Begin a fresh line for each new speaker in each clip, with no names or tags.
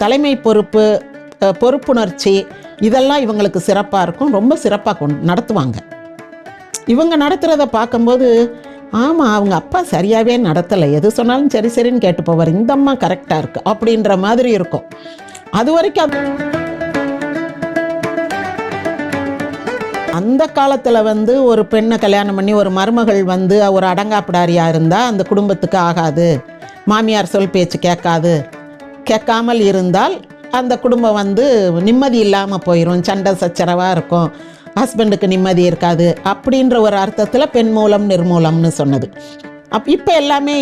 தலைமை பொறுப்பு, பொறுப்புணர்ச்சி இதெல்லாம் இவங்களுக்கு சிறப்பாக இருக்கும். ரொம்ப சிறப்பாக நடத்துவாங்க. இவங்க நடத்துகிறத பார்க்கும்போது ஆமாம் அவங்க அப்பா சரியாகவே நடத்தலை, எது சொன்னாலும் சரி சரின்னு கேட்டு போவார், இந்த அம்மா கரெக்டாக இருக்கு அப்படின்ற மாதிரி இருக்கும். அது வரைக்கும் அந்த காலத்தில் ஒரு பெண்ணை கல்யாணம் பண்ணி ஒரு மருமகள் ஒரு அடங்காப்பிடாரியாக இருந்தால் அந்த குடும்பத்துக்கு ஆகாது, மாமியார் சொல் பேச்சு கேட்காமல் இருந்தால் அந்த குடும்பம் நிம்மதி இல்லாமல் போயிடும், சண்டை சச்சரவாக இருக்கும், ஹஸ்பண்டுக்கு நிம்மதி இருக்காது அப்படின்ற ஒரு அர்த்தத்தில் பெண் மூலம் நிர்மூலம்னு சொன்னது. இப்போ எல்லாமே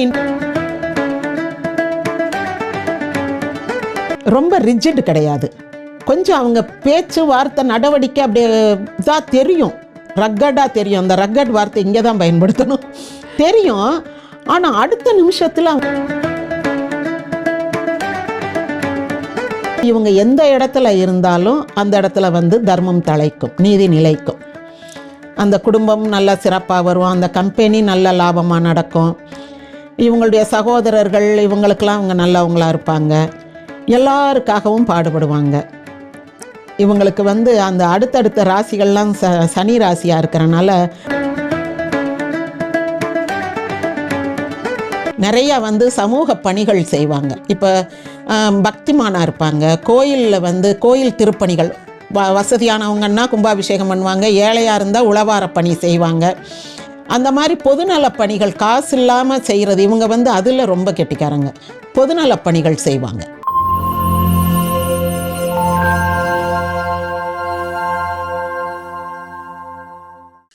ரொம்ப ரிஜிட் கிடையாது. கொஞ்சம் அவங்க பேச்சு வார்த்தை நடவடிக்கை அப்படியே தான் தெரியும், ரக்கடாக தெரியும். அந்த ரக்கட் வார்த்தை இங்கே தான் பயன்படுத்தணும் தெரியும். ஆனால் அடுத்த நிமிஷத்தில் இவங்க எந்த இடத்துல இருந்தாலும் அந்த இடத்துல தர்மம் தழைக்கும், நீதி நிலைக்கும், அந்த குடும்பம் நல்ல சிறப்பாக வரும், அந்த கம்பெனி நல்ல லாபமாக நடக்கும், இவங்களுடைய சகோதரர்கள் இவங்களுக்கெல்லாம் அவங்க நல்லவங்களாக இருப்பாங்க, எல்லாருக்காகவும் பாடுபடுவாங்க. இவங்களுக்கு அந்த அடுத்தடுத்த ராசிகள்லாம் சனி ராசியாக இருக்கிறனால நிறையா சமூக பணிகள் செய்வாங்க. இப்போ பக்திமானாக இருப்பாங்க, கோயிலில் கோயில் திருப்பணிகள், வசதியானவங்கன்னா கும்பாபிஷேகம் பண்ணுவாங்க, ஏழையாக இருந்தால் உழவார பணி செய்வாங்க. அந்த மாதிரி பொதுநல பணிகள் காசு இல்லாமல் செய்கிறது இவங்க அதில் ரொம்ப கெட்டிக்காரங்க, பொதுநல பணிகள் செய்வாங்க.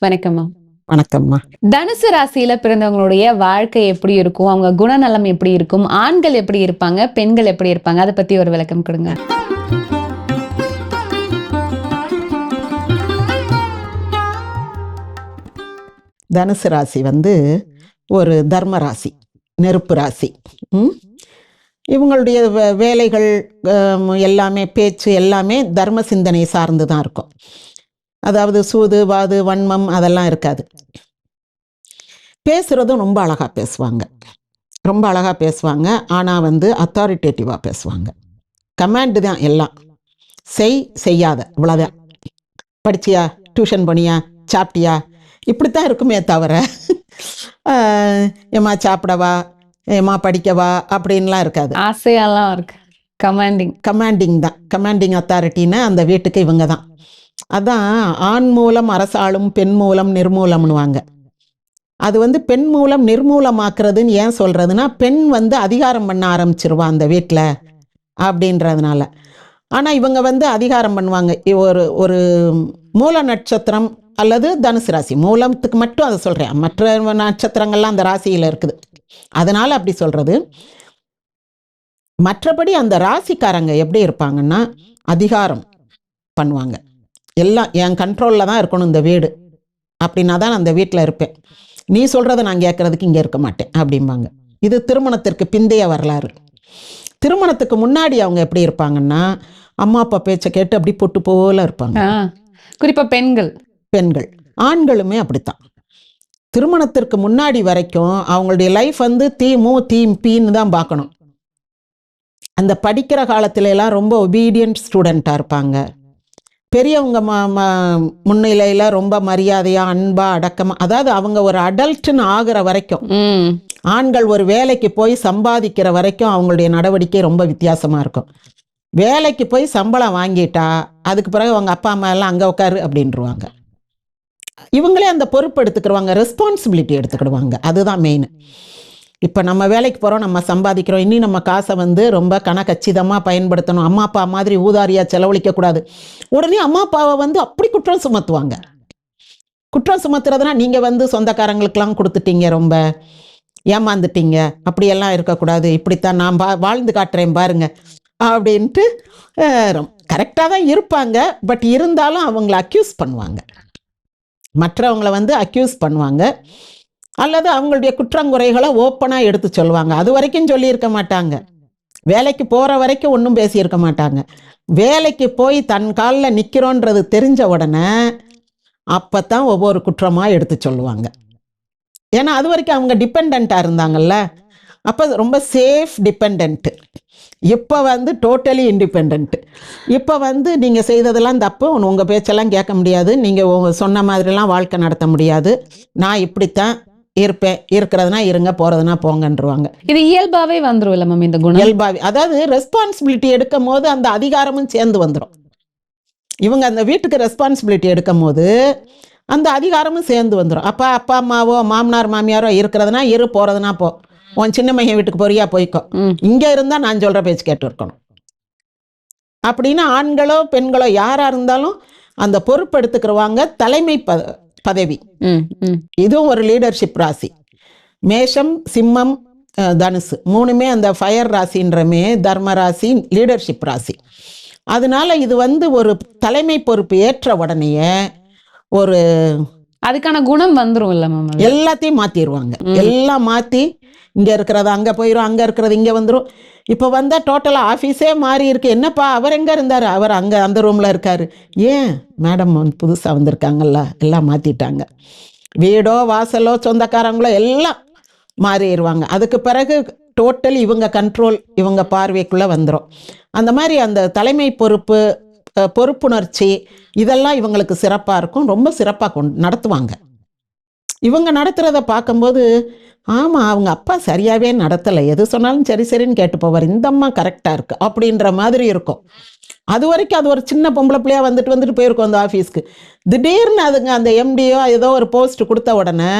வணக்கம்மா.
வணக்கம்மா.
தனுசு ராசியில பிறந்தவங்களுடைய வாழ்க்கை எப்படி இருக்கும், அவங்க குணநலம் எப்படி இருக்கும், ஆண்கள் எப்படி இருப்பாங்க, பெண்கள் எப்படி இருப்பாங்க, அதை பத்தி ஒரு விளக்கம் கொடுங்க.
தனுசு ராசி ஒரு தர்ம ராசி, நெருப்பு ராசி. இவங்களுடைய வேலைகள் எல்லாமே, பேச்சு எல்லாமே தர்ம சிந்தனை சார்ந்து தான் இருக்கும். அதாவது சூது வாது வன்மம் அதெல்லாம் இருக்காது. பேசுகிறதும் ரொம்ப அழகாக பேசுவாங்க, ரொம்ப அழகாக பேசுவாங்க. ஆனால் அத்தாரிட்டேட்டிவாக பேசுவாங்க. கமாண்டு தான் எல்லாம், செய்யாத இவ்வளோதான், படிச்சியா, டியூஷன் போனியா, சாப்பிட்டியா, இப்படித்தான் இருக்குமே தவிர ஏமா சாப்பிடவா, ஏமா படிக்கவா அப்படின்லாம் இருக்காது.
ஆசையெல்லாம் இருக்கு.
கமாண்டிங் தான், கமாண்டிங் அத்தாரிட்டின்னா அந்த வீட்டுக்கு இவங்க தான். அதான் ஆண் மூலம் அரசாளும் பெண் மூலம் நிர்மூலம்னுவாங்க. அது பெண் மூலம் நிர்மூலமாக்குறதுன்னு ஏன் சொல்கிறதுனா, பெண் அதிகாரம் பண்ண ஆரம்பிச்சிருவா அந்த வீட்டில் அப்படின்றதுனால. ஆனால் இவங்க அதிகாரம் பண்ணுவாங்க. ஒரு மூல நட்சத்திரம் அல்லது தனுசு ராசி, மூலத்துக்கு மட்டும் அதை சொல்கிறேன், மற்ற நட்சத்திரங்கள்லாம் அந்த ராசியில் இருக்குது, அதனால் அப்படி சொல்கிறது. மற்றபடி அந்த ராசிக்காரங்க எப்படி இருப்பாங்கன்னா அதிகாரம் பண்ணுவாங்க. எல்லாம் என் கண்ட்ரோலில் தான் இருக்கணும் இந்த வீடு, அப்படின்னா தான் அந்த வீட்டில் இருப்பேன், நீ சொல்கிறத நான் கேட்குறதுக்கு இங்கே இருக்க மாட்டேன் அப்படிம்பாங்க. இது திருமணத்திற்கு பிந்தைய வரலாறு. திருமணத்துக்கு முன்னாடி அவங்க எப்படி இருப்பாங்கன்னா அம்மா அப்பா பேச்சை கேட்டு அப்படி பொட்டு போல இருப்பாங்க.
குறிப்பாக பெண்கள். ஆண்களுமே
அப்படித்தான். திருமணத்திற்கு முன்னாடி வரைக்கும் அவங்களுடைய லைஃப் தீம்பின்னு தான் பார்க்கணும். அந்த படிக்கிற காலத்துல எல்லாம் ரொம்ப ஒபீடியன்ட் ஸ்டூடெண்ட்டாக இருப்பாங்க. பெரியவங்க முன்னிலையில் ரொம்ப மரியாதையாக அன்பாக அடக்கமாக, அதாவது அவங்க ஒரு அடல்ட்னு ஆகிற வரைக்கும், ஆண்கள் ஒரு வேலைக்கு போய் சம்பாதிக்கிற வரைக்கும் அவங்களுடைய நடவடிக்கை ரொம்ப வித்தியாசமாக இருக்கும். வேலைக்கு போய் சம்பளம் வாங்கிட்டா அதுக்கு பிறகு அவங்க அப்பா அம்மா எல்லாம் அங்கே உட்காரு அப்படின்ட்டுருவாங்க. இவங்களே அந்த பொறுப்பு எடுத்துக்கிடுவாங்க, ரெஸ்பான்சிபிலிட்டி எடுத்துக்கிடுவாங்க. அதுதான் மெயின். இப்போ நம்ம வேலைக்கு போகிறோம், நம்ம சம்பாதிக்கிறோம், இன்னும் நம்ம காசை ரொம்ப கச்சிதமாக பயன்படுத்தணும், அம்மா அப்பா மாதிரி ஊதாரியாக செலவழிக்கக்கூடாது. உடனே அம்மா அப்பாவை அப்படி குற்றம் சுமத்துவாங்க. குற்றம் சுமத்துறதுனா நீங்கள் சொந்தக்காரங்களுக்கெல்லாம் கொடுத்துட்டீங்க, ரொம்ப ஏமாந்துட்டீங்க, அப்படியெல்லாம் இருக்கக்கூடாது, இப்படித்தான் நான் வாழ்ந்து காட்டுறேன் பாருங்க அப்படின்ட்டு. கரெக்டாக தான் இருப்பாங்க, பட் இருந்தாலும் அவங்கள அக்யூஸ் பண்ணுவாங்க, மற்றவங்களை அக்யூஸ் பண்ணுவாங்க, அல்லது அவங்களுடைய குற்றங்குறைகளை ஓப்பனாக எடுத்து சொல்லுவாங்க. அது வரைக்கும் சொல்லியிருக்க மாட்டாங்க, வேலைக்கு போகிற வரைக்கும் ஒன்றும் பேசியிருக்க மாட்டாங்க. வேலைக்கு போய் தன் காலில் நிற்கிறோன்றது தெரிஞ்ச உடனே அப்போ தான் ஒவ்வொரு குற்றமாக எடுத்து சொல்லுவாங்க. ஏன்னா அது வரைக்கும் அவங்க டிபெண்ட்டாக இருந்தாங்கல்ல, அப்போ ரொம்ப சேஃப் டிபெண்ட்டு. இப்போ வந்து டோட்டலி இண்டிபெண்ட். இப்போ வந்து நீங்கள் செய்ததெல்லாம் தப்பு, உங்கள் பேச்செல்லாம் கேட்க முடியாது, நீங்கள் சொன்ன மாதிரிலாம் வாழ்க்கை நடத்த முடியாது, நான் இப்படித்தான் இருப்பேன், இருக்கிறதுனா இருங்க, போகிறதுனா போங்கன்றுவாங்க.
இது இயல்பாவே வந்துரும் இல்ல மேம் இந்த குணம்?
இயல்பாவே, அதாவது ரெஸ்பான்சிபிலிட்டி எடுக்கும் போது அந்த அதிகாரமும் சேர்ந்து வந்துடும். இவங்க அந்த வீட்டுக்கு ரெஸ்பான்சிபிலிட்டி எடுக்கும் போது அந்த அதிகாரமும் சேர்ந்து வந்துடும். அப்போ அப்பா அம்மாவோ மாமனார் மாமியாரோ இருக்கிறதுனா இரு, போகிறதுனா போ, உன் சின்ன மையன் வீட்டுக்கு போறியா போய்க்கோ, இங்கே இருந்தால் நான் சொல்கிற பேச்சு கேட்டு இருக்கணும் அப்படின்னு ஆண்களோ பெண்களோ யாராக இருந்தாலும் அந்த பொறுப்பு எடுத்துக்கிறவாங்க. தலைமை பதவி, இதுவும் ஒரு லீடர்ஷிப் ராசி. மேஷம், சிம்மம், தனுசு மூணுமே அந்த ஃபயர் ராசின்றமே தர்ம ராசி, லீடர்ஷிப் ராசி. அதனால இது வந்து ஒரு தலைமை பொறுப்பு ஏற்ற உடனேயே ஒரு
அதுக்கான குணம் வந்துரும் இல்ல மேம்?
எல்லாத்தையும் மாற்றிடுவாங்க. எல்லாம் மாற்றி இங்கே இருக்கிறது அங்கே போயிடும், அங்கே இருக்கிறது இங்கே வந்துடும். இப்போ வந்தால் டோட்டலாக ஆஃபீஸே மாறி இருக்கு. என்னப்பா அவர் எங்கே இருந்தார், அவர் அங்கே அந்த ரூமில் இருக்கார். ஏன் மேடம் வந்து புதுசாக வந்திருக்காங்கல்ல, எல்லாம் மாற்றிட்டாங்க. வீடோ வாசலோ சொந்தக்காரங்களோ எல்லாம் மாறிடுவாங்க. அதுக்கு பிறகு டோட்டலி இவங்க கண்ட்ரோல், இவங்க பார்வைக்குள்ளே வந்துடும். அந்த மாதிரி அந்த தலைமை பொறுப்பு, பொறுப்புணர்ச்சி இதெல்லாம் இவங்களுக்கு சிறப்பாக இருக்கும். ரொம்ப சிறப்பாக நடத்துவாங்க. இவங்க நடத்துகிறத பார்க்கும்போது ஆமாம் அவங்க அப்பா சரியாகவே நடத்தலை, எது சொன்னாலும் சரி சரின்னு கேட்டு போவார், இந்த அம்மா கரெக்டாக இருக்கு அப்படின்ற மாதிரி இருக்கும். அது வரைக்கும் அது ஒரு சின்ன பொம்பளை பிள்ளையாக வந்துட்டு போயிருக்கும் அந்த ஆஃபீஸ்க்கு. திடீர்னு அதுங்க அந்த எம்டியோ ஏதோ ஒரு போஸ்ட் கொடுத்த உடனே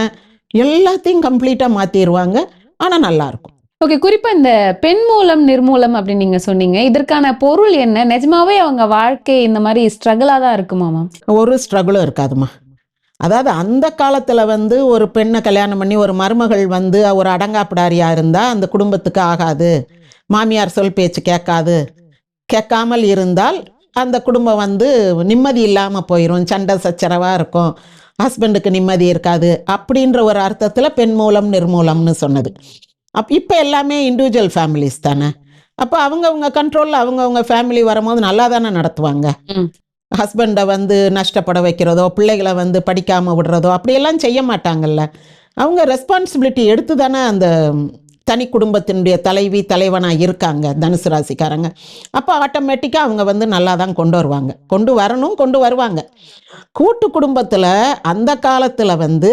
எல்லாத்தையும் கம்ப்ளீட்டாக மாற்றிடுவாங்க. ஆனால் நல்லாயிருக்கும்.
ஓகே, குறிப்பா இந்த பெண் மூலம் நிர்மூலம் அப்படின்னு நீங்க சொன்னீங்க, இதற்கான பொருள் என்ன? நிஜமாவே அவங்க வாழ்க்கை இந்த மாதிரி ஸ்ட்ரகிளா தான் இருக்குமாமா?
ஒரு ஸ்ட்ரகிளும் இருக்காதுமா. அதாவது அந்த காலத்தில் வந்து ஒரு பெண்ணை கல்யாணம் பண்ணி ஒரு மருமகள் வந்து ஒரு அடங்காப்பிடாரியாக இருந்தால் அந்த குடும்பத்துக்கு ஆகாது, மாமியார் சொல் பேச்சு கேட்காமல் இருந்தால் அந்த குடும்பம் வந்து நிம்மதி இல்லாமல் போயிடும், சண்டை சச்சரவாக இருக்கும், ஹஸ்பண்டுக்கு நிம்மதி இருக்காது அப்படின்ற ஒரு அர்த்தத்தில் பெண் மூலம் நிர்மூலம்னு சொன்னது. இப்போ எல்லாமே இண்டிவிஜுவல் ஃபேமிலிஸ் தானே. அப்போ அவங்கவுங்க கண்ட்ரோலில் அவங்கவுங்க ஃபேமிலி வரும்போது நல்லா தானே நடத்துவாங்க. ஹஸ்பண்டை வந்து நஷ்டப்பட வைக்கிறதோ, பிள்ளைகளை வந்து படிக்காமல் விடுறதோ அப்படியெல்லாம் செய்ய மாட்டாங்கல்ல. அவங்க ரெஸ்பான்சிபிலிட்டி எடுத்து தானே அந்த தனி குடும்பத்தினுடைய தலைவி தலைவனாக இருக்காங்க தனுசு ராசிக்காரங்க. அப்போ ஆட்டோமேட்டிக்காக அவங்க வந்து நல்லா தான் கொண்டு வருவாங்க. கூட்டு குடும்பத்தில் அந்த காலத்தில் வந்து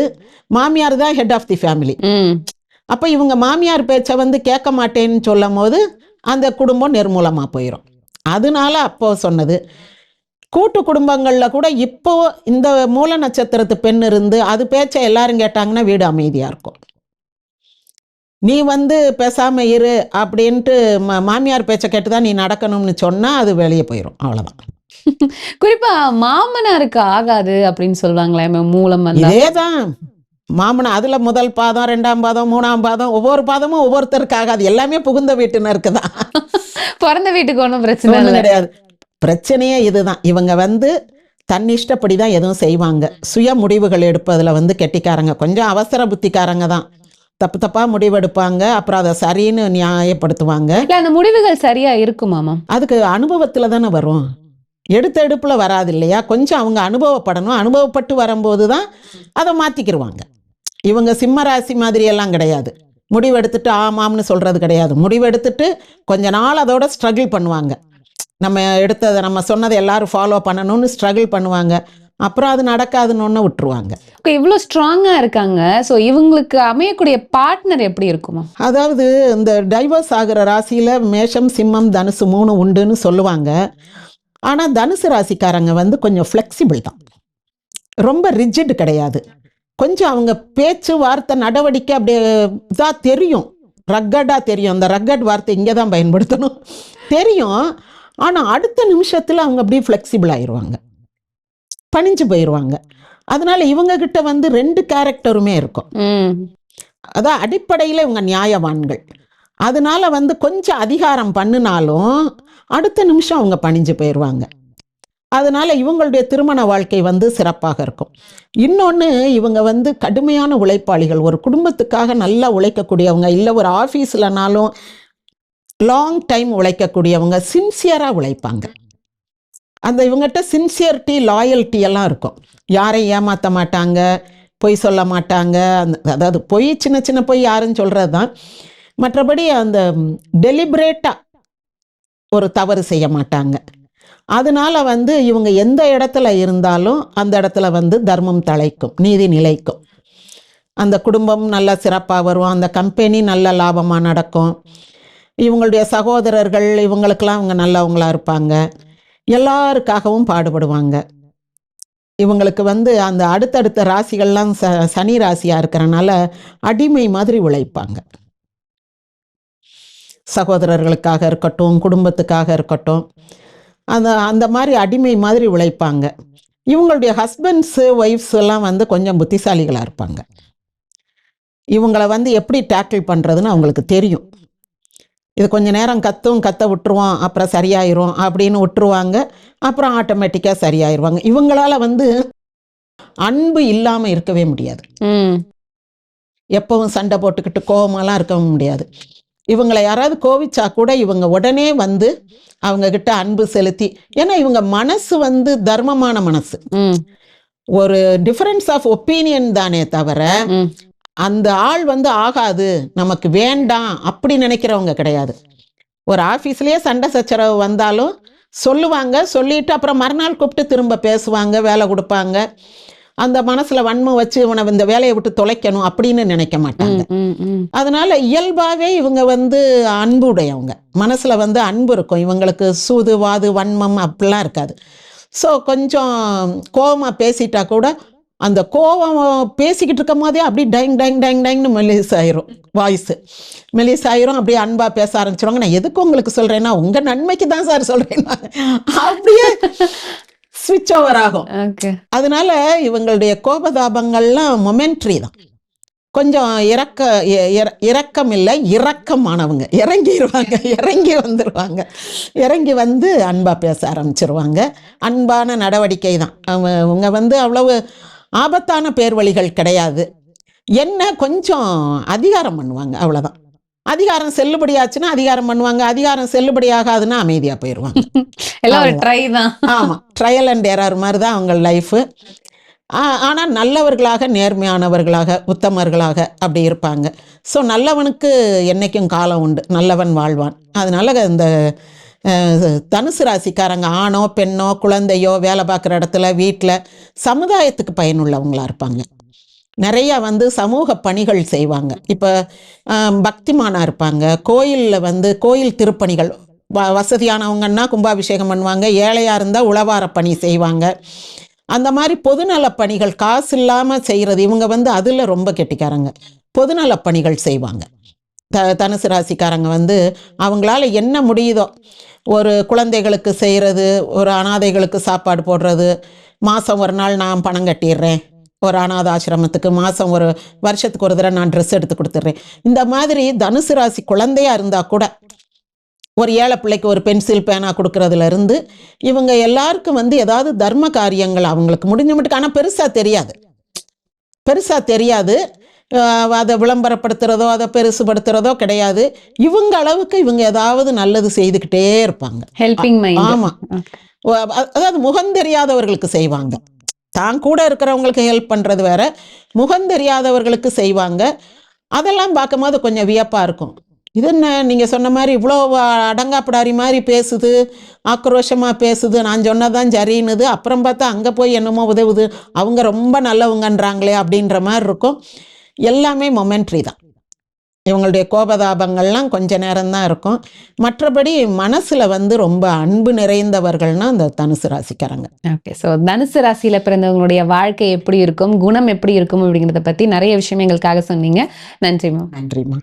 மாமியார் தான் ஹெட் ஆஃப் தி ஃபேமிலி. அப்போ இவங்க மாமியார் பேச்சை வந்து கேட்க மாட்டேன்னு சொல்லும் போது அந்த குடும்பம் நிர்மூலமாக போயிடும். அதனால அப்போ சொன்னது, கூட்டு குடும்பங்களில் கூட இப்போ இந்த மூல நட்சத்திரத்து பெண் இருந்து அது பேச்சை எல்லாரும் கேட்டாங்கன்னா வீடு அமைதியாக இருக்கும். நீ வந்து பேசாமல் இரு அப்படின்ட்டு மாமியார் பேச்சை கேட்டு தான் நீ நடக்கணும்னு சொன்னால் அது வெளியே போயிடும், அவ்வளோதான்.
குறிப்பா மாமனாருக்கு ஆகாது அப்படின்னு சொல்லுவாங்களே மூலம்?
இதேதான் மாமனார், அதில் முதல் பாதம், 2ஆம் பாதம், 3ஆம் பாதம், ஒவ்வொரு பாதமும் ஒவ்வொருத்தருக்கு ஆகாது. எல்லாமே புகுந்த வீட்டினருக்கு தான்.
பிறந்த வீட்டுக்கு ஒன்றும் பிரச்சனை
கிடையாது. பிரச்சனையே இதுதான், இவங்க வந்து தன்னிஷ்டப்படி தான் எதுவும் செய்வாங்க. சுய முடிவுகள் எடுப்பதில் வந்து கெட்டிக்காரங்க, கொஞ்சம் அவசர புத்திக்காரங்க தான். தப்பாக முடிவெடுப்பாங்க, அப்புறம் அதை சரின்னு நியாயப்படுத்துவாங்க.
அந்த முடிவுகள் சரியா இருக்குமாமா? அதுக்கு
அனுபவத்தில் தானே வரும், எடுத்த எடுப்பில் வராது இல்லையா. கொஞ்சம் அவங்க அனுபவப்படணும், அனுபவப்பட்டு வரும்போது தான் அதை மாற்றிக்கிடுவாங்க. இவங்க சிம்மராசி மாதிரியெல்லாம் கிடையாது, முடிவெடுத்துட்டு ஆமாம்னு சொல்கிறது கிடையாது. முடிவெடுத்துட்டு கொஞ்ச நாள் அதோட ஸ்ட்ரகிள் பண்ணுவாங்க. நம்ம சொன்னதை எல்லாரும் ஃபாலோ பண்ணணும்னு ஸ்ட்ரகிள் பண்ணுவாங்க. அப்புறம் அது நடக்காதுன்னு விட்டுருவாங்க.
இவ்வளோ ஸ்ட்ராங்காக இருக்காங்க. ஸோ இவங்களுக்கு அமையக்கூடிய பார்ட்னர் எப்படி இருக்குமா?
அதாவது இந்த டைவர்ஸ் ஆகிற ராசியில் மேஷம், சிம்மம், தனுசு 3 உண்டுன்னு சொல்லுவாங்க. ஆனால் தனுசு ராசிக்காரங்க வந்து கொஞ்சம் ஃப்ளெக்சிபிள் தான், ரொம்ப ரிஜிட் கிடையாது. கொஞ்சம் அவங்க பேச்சு வார்த்தை நடவடிக்கை அப்படியே தான் தெரியும், ரக்கடாக தெரியும். அந்த ரக்கட் வார்த்தை இங்கே தான் பயன்படுத்தணும் தெரியும். ஆனால் அடுத்த நிமிஷத்தில் அவங்க அப்படியே ஃப்ளெக்சிபிள் ஆயிடுவாங்க, பணிஞ்சு போயிடுவாங்க. அதனால இவங்க கிட்ட வந்து 2 கேரக்டருமே இருக்கும். அதான் அடிப்படையில் இவங்க நியாயவான்கள். அதனால வந்து கொஞ்சம் அதிகாரம் பண்ணினாலும் அடுத்த நிமிஷம் அவங்க பணிஞ்சு போயிடுவாங்க. அதனால இவங்களுடைய திருமண வாழ்க்கை வந்து சிறப்பாக இருக்கும். இன்னொன்று, இவங்க வந்து கடுமையான உழைப்பாளிகள், ஒரு குடும்பத்துக்காக நல்லா உழைக்கக்கூடியவங்க, இல்லை ஒரு ஆஃபீஸ்லனாலும் லாங் டைம் உழைக்கக்கூடியவங்க, சின்சியராக உழைப்பாங்க. அந்த இவங்ககிட்ட சின்சியரிட்டி, லாயல்ட்டி எல்லாம் இருக்கும். யாரையும் ஏமாற்ற மாட்டாங்க, பொய் சொல்ல மாட்டாங்க. அதாவது பொய், சின்ன சின்ன பொய் யாருன்னு சொல்கிறது தான். மற்றபடி அந்த டெலிபரேட்டாக ஒரு தவறு செய்ய மாட்டாங்க. அதனால வந்து இவங்க எந்த இடத்துல இருந்தாலும் அந்த இடத்துல வந்து தர்மம் தழைக்கும், நீதி நிலைக்கும். அந்த குடும்பம் நல்லா சிறப்பாக வரும், அந்த கம்பெனி நல்ல லாபமாக நடக்கும். இவங்களுடைய சகோதரர்கள் இவங்களுக்கெல்லாம் அவங்க நல்லவங்களா இருப்பாங்க. எல்லாருக்காகவும் பாடுபடுவாங்க. இவங்களுக்கு வந்து அந்த அடுத்தடுத்த ராசிகள்லாம் சனி ராசியாக இருக்கிறனால அடிமை மாதிரி உழைப்பாங்க. சகோதரர்களுக்காக இருக்கட்டும், குடும்பத்துக்காக இருக்கட்டும், அந்த அந்த மாதிரி அடிமை மாதிரி உழைப்பாங்க. இவங்களுடைய ஹஸ்பண்ட்ஸு ஒய்ஃப்ஸ் எல்லாம் வந்து கொஞ்சம் புத்திசாலிகளாக இருப்பாங்க. இவங்களை வந்து எப்படி டேக்கிள் பண்ணுறதுன்னு அவங்களுக்கு தெரியும். இது கொஞ்ச நேரம் கத்த விட்டுருவோம், அப்புறம் சரியாயிரும் அப்படின்னு விட்டுருவாங்க. அப்புறம் ஆட்டோமேட்டிக்காக சரியாயிருவாங்க. இவங்களால வந்து அன்பு இல்லாமல் இருக்கவே முடியாது. எப்பவும் சண்டை போட்டுக்கிட்டு கோவமாலாம் இருக்கவும் முடியாது. இவங்களை யாராவது கோவிச்சா கூட இவங்க உடனே வந்து அவங்க கிட்ட அன்பு செலுத்தி, ஏன்னா இவங்க மனசு வந்து தர்மமான மனசு. ஒரு டிஃபரன்ஸ் ஆஃப் ஒப்பீனியன் தானே தவிர அந்த ஆள் வந்து ஆகாது, நமக்கு வேண்டாம் அப்படி நினைக்கிறவங்க கிடையாது. ஒரு ஆஃபீஸ்லேயே சண்டை சச்சரவு வந்தாலும் சொல்லுவாங்க, சொல்லிட்டு அப்புறம் மறுநாள் கூப்பிட்டு திரும்ப பேசுவாங்க, வேலை கொடுப்பாங்க. அந்த மனசுல வன்மம் வச்சு இவனை இந்த வேலையை விட்டு தொலைக்கணும் அப்படின்னு நினைக்க மாட்டாங்க. அதனால இயல்பாகவே இவங்க வந்து அன்பு உடையவங்க. மனசுல வந்து அன்பு இருக்கும். இவங்களுக்கு சூது வாது வன்மம் அப்படிலாம் இருக்காது. ஸோ கொஞ்சம் கோபமாக பேசிட்டா கூட அந்த கோபம் பேசிக்கிட்டு இருக்கும் போதே அப்படியே டைங் டைங் டைங் டைங்னு மெலிசாயிரும், வாய்ஸு மெலிசாயிரும். அப்படியே அன்பாக பேச ஆரம்பிச்சிருவாங்க. நான் எதுக்கு உங்களுக்கு சொல்கிறேன்னா உங்கள் நன்மைக்கு தான் சார் சொல்கிறேன், அப்படியே ஸ்விட்ச் ஓவர் ஆகும். அதனால இவங்களுடைய கோபதாபங்கள்லாம் மொமெண்ட்ரி தான். கொஞ்சம் இரக்கம் இல்லை, இரக்கமானவங்க. இறங்கி வந்துடுவாங்க. இறங்கி வந்து அன்பாக பேச ஆரம்பிச்சிருவாங்க. அன்பான நடவடிக்கை தான். அவங்க வந்து அவ்வளவு ஆபத்தான பேர்வழிகள் கிடையாது. என்ன கொஞ்சம் அதிகாரம் பண்ணுவாங்க, அவ்வளோதான். அதிகாரம் செல்லுபடியாச்சுன்னா அதிகாரம் பண்ணுவாங்க, அதிகாரம் செல்லுபடி ஆகாதுன்னா அமைதியாக போயிடுவாங்க. ஆமாம், ட்ரையல் அண்ட் எரர் மாதிரி தான் அவங்க லைஃபு. ஆனால் நல்லவர்களாக, நேர்மையானவர்களாக, உத்தமர்களாக அப்படி இருப்பாங்க. ஸோ நல்லவனுக்கு என்றைக்கும் காலம் உண்டு, நல்லவன் வாழ்வான். அதனால இந்த தனுசு ராசிக்காரங்க ஆணோ பெண்ணோ குழந்தையோ வேலை பார்க்குற இடத்துல வீட்டில் சமுதாயத்துக்கு பயனுள்ளவங்களாக இருப்பாங்க. நிறையா வந்து சமூக பணிகள் செய்வாங்க. இப்போ பக்திமானாக இருப்பாங்க. கோயிலில் வந்து கோயில் திருப்பணிகள், வசதியானவங்கன்னா கும்பாபிஷேகம் பண்ணுவாங்க, ஏழையாக இருந்தால் உழவார பணி செய்வாங்க. அந்த மாதிரி பொதுநல பணிகள் காசு இல்லாமல் செய்கிறது இவங்க வந்து அதில் ரொம்ப கெட்டிக்காரங்க. பொதுநல பணிகள் செய்வாங்க. தனுசு ராசிக்காரங்க வந்து அவங்களால என்ன முடியுதோ, ஒரு குழந்தைகளுக்கு செய்கிறது, ஒரு அனாதைகளுக்கு சாப்பாடு போடுறது, மாதம் ஒரு நாள் நான் பணம் கட்டிடுறேன், ஒரு அனாதை ஆசிரமத்துக்கு மாதம் ஒரு வருஷத்துக்கு ஒரு தடவை நான் ட்ரெஸ் எடுத்து கொடுத்துட்றேன். இந்த மாதிரி தனுசு ராசி குழந்தையாக இருந்தால் கூட ஒரு ஏழை பிள்ளைக்கு ஒரு பென்சில் பேனா கொடுக்கறதுல இருந்து இவங்க எல்லாருக்கும் வந்து ஏதாவது தர்ம காரியங்கள் அவங்களுக்கு முடிஞ்ச மட்டும். ஆனால் பெருசாக தெரியாது. அதை விளம்பரப்படுத்துகிறதோ அதை பெருசுபடுத்துகிறதோ கிடையாது. இவங்க அளவுக்கு இவங்க ஏதாவது நல்லது செய்துக்கிட்டே இருப்பாங்க.
Helping mind.
ஆமாம், அதாவது முகந்தெரியாதவர்களுக்கு செய்வாங்க. தான் கூட இருக்கிறவங்களுக்கு ஹெல்ப் பண்ணுறது வேற, முகந்தெரியாதவர்களுக்கு செய்வாங்க. அதெல்லாம் பார்க்கும்போது கொஞ்சம் வியப்பாக இருக்கும். இது என்ன நீங்கள் சொன்ன மாதிரி இவ்வளோ அடங்காப்பிடாரி மாதிரி பேசுது, ஆக்ரோஷமாக பேசுது, நான் சொன்னதான் சரின்னுது, அப்புறம் பார்த்தா அங்கே போய் என்னமோ உதவுது, அவங்க ரொம்ப நல்லவங்கன்றாங்களே அப்படின்ற மாதிரி இருக்கும். எல்லாமே மொமெண்ட்ரி தான். இவங்களுடைய கோபதாபங்கள்லாம் கொஞ்ச நேரம்தான் இருக்கும். மற்றபடி மனசில் வந்து ரொம்ப அன்பு நிறைந்தவர்கள்னா அந்த தனுசு ராசிக்காரங்க.
ஓகே, ஸோ தனுசு ராசியில் பிறந்தவங்களுடைய வாழ்க்கை எப்படி இருக்கும், குணம் எப்படி இருக்கும் அப்படிங்கிறத பற்றி நிறைய விஷயம் எங்களுக்காக சொன்னீங்க. நன்றிம்மா.
நன்றிம்மா.